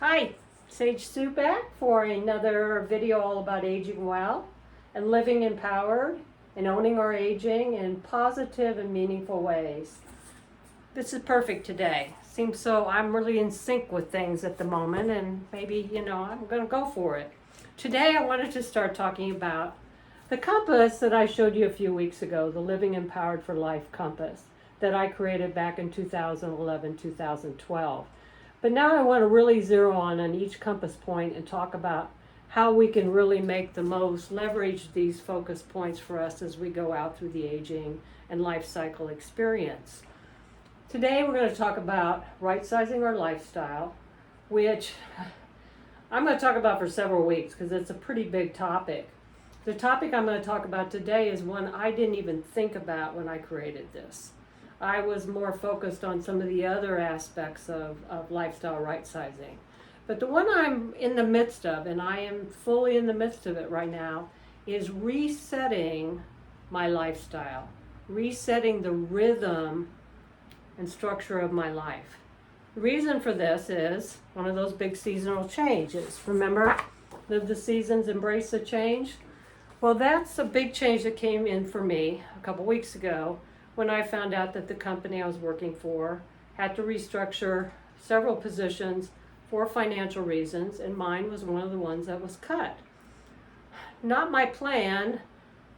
Hi, Sage Sue back for another video all about aging well and living empowered and owning our aging in positive and meaningful ways. This is perfect today. Seems so I'm really in sync with things at the moment, and maybe, I'm going to go for it. Today I wanted to start talking about the compass that I showed you a few weeks ago, the Living Empowered for Life compass that I created back in 2011, 2012. But now I want to really zero on each compass point and talk about how we can really make the most, leverage these focus points for us as we go out through the aging and life cycle experience. Today we're going to talk about right-sizing our lifestyle, which I'm going to talk about for several weeks because it's a pretty big topic. The topic I'm going to talk about today is one I didn't even think about when I created this. I was more focused on some of the other aspects of lifestyle right-sizing. But the one I'm in the midst of, and I am fully in the midst of it right now, is resetting my lifestyle, resetting the rhythm and structure of my life. The reason for this is one of those big seasonal changes. Remember, live the seasons, embrace the change? Well, that's a big change that came in for me a couple weeks ago when I found out that the company I was working for had to restructure several positions for financial reasons, and mine was one of the ones that was cut. Not my plan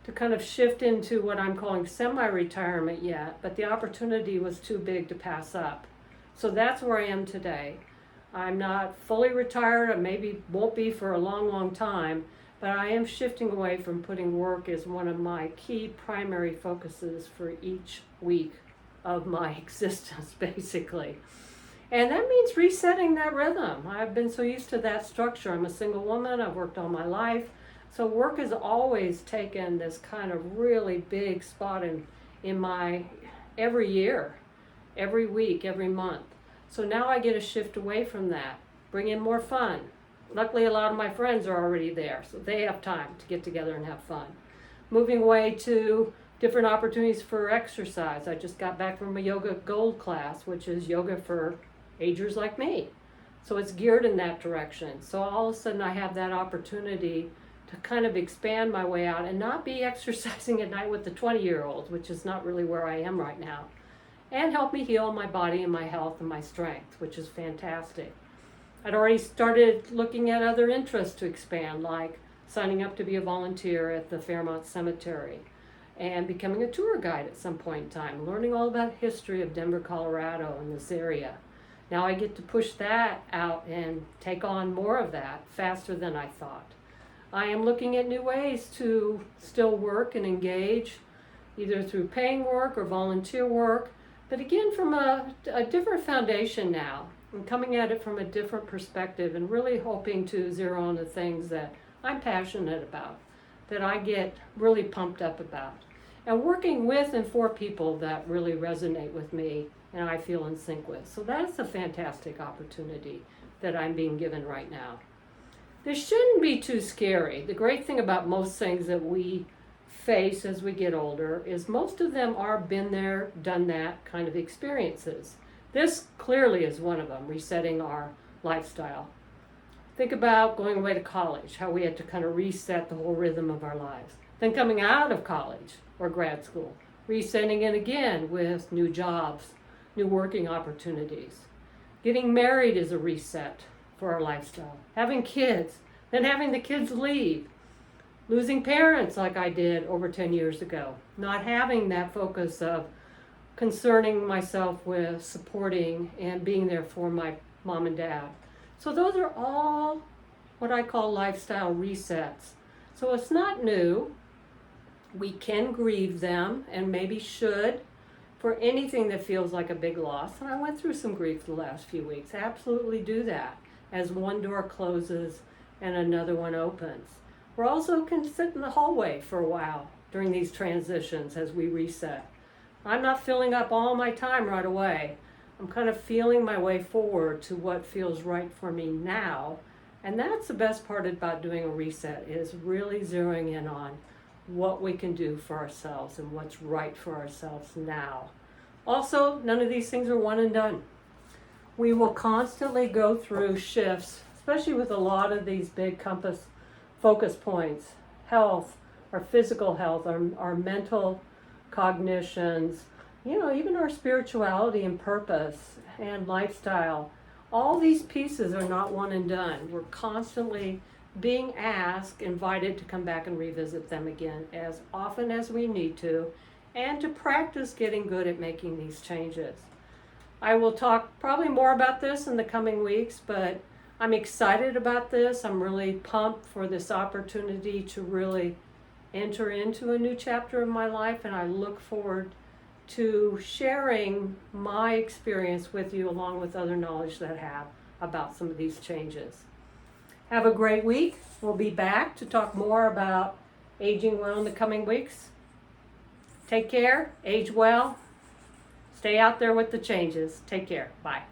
to kind of shift into what I'm calling semi-retirement yet, but the opportunity was too big to pass up. So that's where I am today. I'm not fully retired, and maybe won't be for a long, long time, but I am shifting away from putting work as one of my key primary focuses for each week of my existence, basically. And that means resetting that rhythm. I've been so used to that structure. I'm a single woman, I've worked all my life. So work has always taken this kind of really big spot in my every year, every week, every month. So now I get a shift away from that, bring in more fun. Luckily, a lot of my friends are already there, so they have time to get together and have fun. Moving away to different opportunities for exercise. I just got back from a yoga gold class, which is yoga for agers like me. So it's geared in that direction. So all of a sudden I have that opportunity to kind of expand my way out and not be exercising at night with the 20-year-olds, which is not really where I am right now, and help me heal my body and my health and my strength, which is fantastic. I'd already started looking at other interests to expand, like signing up to be a volunteer at the Fairmont Cemetery and becoming a tour guide at some point in time, learning all about the history of Denver, Colorado and this area. Now I get to push that out and take on more of that faster than I thought. I am looking at new ways to still work and engage, either through paying work or volunteer work, but again from a different foundation now. I'm coming at it from a different perspective and really hoping to zero on the things that I'm passionate about, that I get really pumped up about, and working with and for people that really resonate with me and I feel in sync with. So that's a fantastic opportunity that I'm being given right now. This shouldn't be too scary. The great thing about most things that we face as we get older is most of them are been there, done that kind of experiences. This clearly is one of them, resetting our lifestyle. Think about going away to college, how we had to kind of reset the whole rhythm of our lives. Then coming out of college or grad school, resetting it again with new jobs, new working opportunities. Getting married is a reset for our lifestyle. Having kids, then having the kids leave. Losing parents like I did over 10 years ago. Not having that focus of concerning myself with supporting and being there for my mom and dad. So those are all what I call lifestyle resets. So it's not new. We can grieve them and maybe should for anything that feels like a big loss. And I went through some grief the last few weeks. Absolutely do that as one door closes and another one opens. We're also can sit in the hallway for a while during these transitions as we reset. I'm not filling up all my time right away. I'm kind of feeling my way forward to what feels right for me now. And that's the best part about doing a reset, is really zeroing in on what we can do for ourselves and what's right for ourselves now. Also, none of these things are one and done. We will constantly go through shifts, especially with a lot of these big focus points. Health, our physical health, our mental cognitions, even our spirituality and purpose and lifestyle. All these pieces are not one and done. We're constantly being asked, invited to come back and revisit them again as often as we need to, and to practice getting good at making these changes. I will talk probably more about this in the coming weeks, but I'm excited about this. I'm really pumped for this opportunity to really enter into a new chapter of my life, and I look forward to sharing my experience with you along with other knowledge that I have about some of these changes. Have a great week. We'll be back to talk more about aging well in the coming weeks. Take care, age well, stay out there with the changes. Take care. Bye.